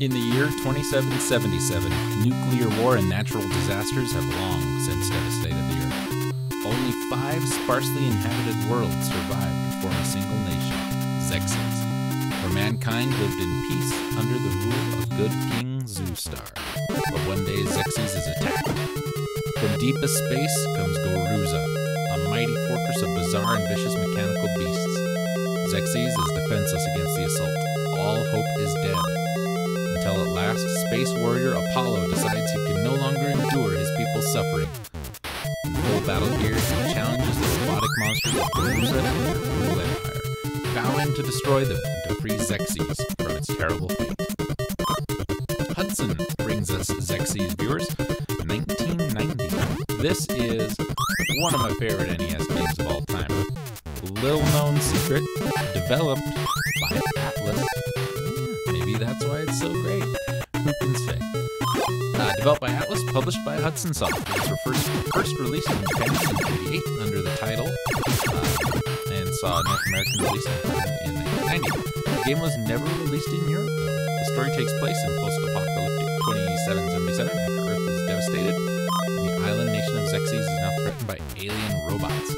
In the year 2777, nuclear war and natural disasters have long since devastated the Earth. Only 5 sparsely inhabited worlds survived to form a single nation, Xexyz, where mankind lived in peace under the rule of good King Xeu Star. But one day Xexyz is attacked. From deepest space comes GORUZA, a mighty fortress of bizarre and vicious mechanical beasts. Xexyz is defenseless against the assault. All hope is dead. Until at last, space warrior Apollo decides he can no longer endure his people's suffering. In full battle gear, he challenges the robotic monsters of GORUZA and their cruel empire, vowing to destroy them and to free Xexyz from its terrible fate. Hudson brings us Xexyz, viewers, 1990. This is one of my favorite NES games of all time. Little known secret, developed by Atlas. Maybe that's why it's so great. Who can say? Developed by Atlas, published by Hudson Soft. It was first released in Japan in 1988 under the title, and saw a North American release in 1990. The game was never released in Europe, though. The story takes place in post-apocalyptic 2777 after Earth is devastated, and the island nation of Xexyz is now threatened by alien robots.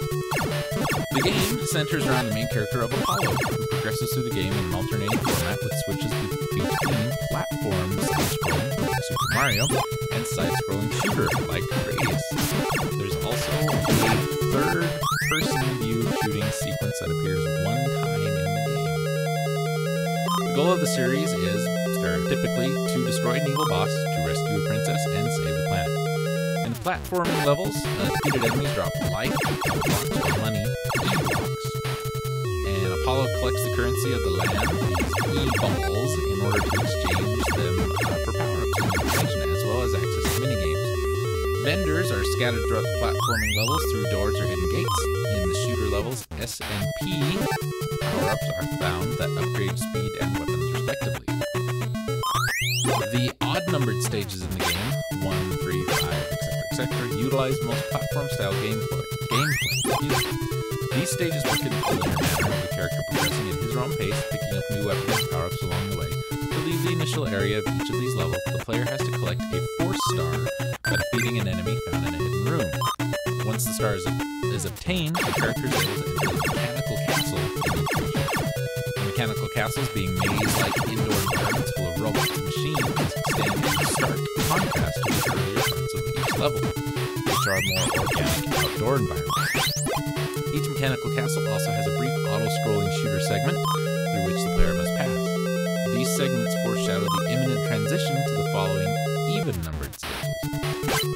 The game centers around the main character of Apollo, who progresses through the game in an alternating format with switches between platform side-scrolling, like Super Mario, and side-scrolling shooter, like Gradius. There's also a third-person view shooting sequence that appears one time in the game. The goal of the series is, stereotypically, to destroy an evil boss, to rescue a princess, and save the planet. In the platforming levels, defeated enemies drop life, blocks, or money, E-blocks. And Apollo collects the currency of the land, these E-balls, in order to exchange them for power-ups and information, as well as access to minigames. Vendors are scattered throughout the platforming levels through doors or hidden gates. In the shooter levels, S and P power-ups are found that upgrade speed and weapons respectively. The odd-numbered stages in the game, 1, 3, 5, etc., utilize most platform-style gameplay. These stages work in a linear manner, with the character progressing at his or own pace, picking up new weapons and power-ups along the way. To leave the initial area of each of these levels, the player has to collect a force star by defeating an enemy found in a hidden room. Once the star is obtained, the character is able to enter the mechanical castle in each region. The mechanical castles, being maze-like indoor environments full of robots and machines, stand in stark contrast to the earlier parts of each level, which are more organic outdoor environments. Each mechanical castle also has a brief auto-scrolling shooter segment through which the player must pass. These segments foreshadow the imminent transition to the following even-numbered stages.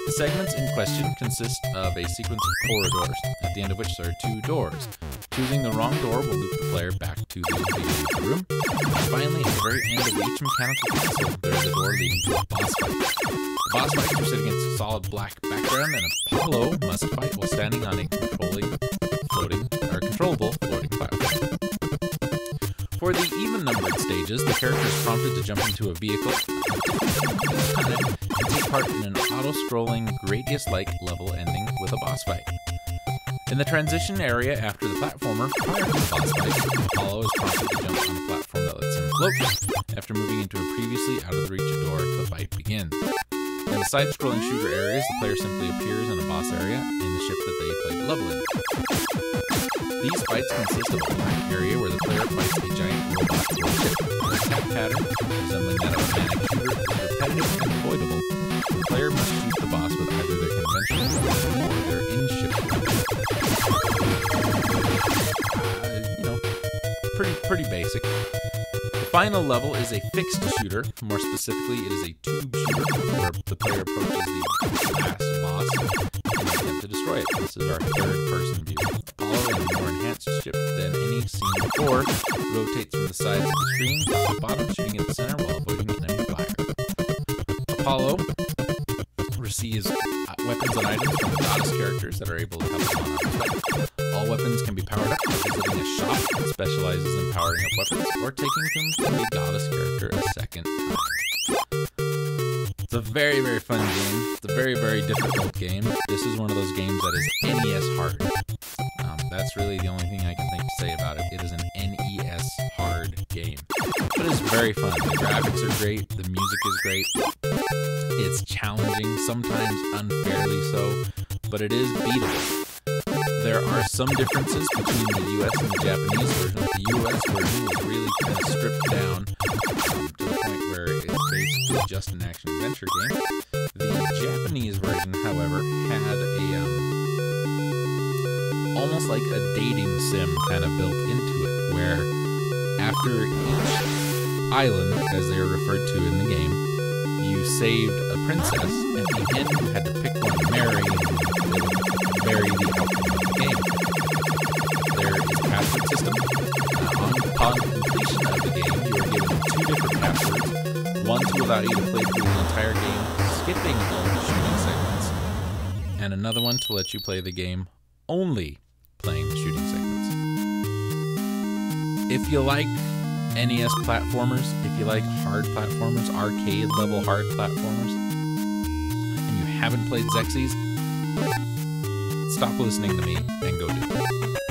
The segments in question consist of a sequence of corridors, at the end of which there are 2 doors. Choosing the wrong door will loop the player back to the beginning of the room. And finally, at the very end of each mechanical castle, there is a door leading to a boss fight. The boss fights are set against a solid black background, and Apollo must fight while standing on a controllable floating platform. For the even-numbered stages, the character is prompted to jump into a vehicle and take part in an auto-scrolling, Gradius-like level ending with a boss fight. In the transition area after the platformer, prior to the boss fight, Apollo is prompted to jump on a platform that lets him float. After moving into a previously out-of-the-reach door, the fight begins. In the side-scrolling shooter areas, the player simply appears in a boss area in the ship that they played the level in. These fights consist of a black area where the player fights a giant robot ship. The attack pattern, resembling that of a manic shooter, is repetitive and avoidable. The player must shoot the boss with either their conventional weapon or their in-ship weapon. Pretty basic. The final level is a fixed shooter. More specifically, it is a tube shooter, where the player approaches the last boss and attempt to destroy it. This is our third-person view. Apollo, in a more enhanced ship than any seen before, rotates from the sides of the screen to the bottom, shooting at the center while avoiding enemy fire. Apollo receives weapons and items from goddess characters that are able to help him on his way. All weapons can be powered up by visiting a shop that specializes in powering up weapons, or taking them from the goddess character a second time. It's a very, very fun game. It's a very, very difficult game. This is one of those games that is NES hard. That's really the only thing I can think to say about it. It is an NES hard game. But is very fun. The graphics are great, the music is great. It's challenging, sometimes unfairly so, but it is beatable. There are some differences between the US and the Japanese version. The US version was really kind of stripped down to the point where it's basically just an action-adventure game. The Japanese version, however, had a almost like a dating sim kind of built into it, where after each island, as they are referred to in the game, you saved a princess. At the end, you had to pick one to marry, and they would vary the outcome of the game. There is a password system. Upon completion of the game, you are given 2 different passwords. One to allow you to play through the entire game, skipping all the shooting segments, and another one to let you play the game only playing the shooting segments. If you like NES platformers, if you like hard platformers, arcade level hard platformers, and you haven't played Xexyz, stop listening to me and go do it.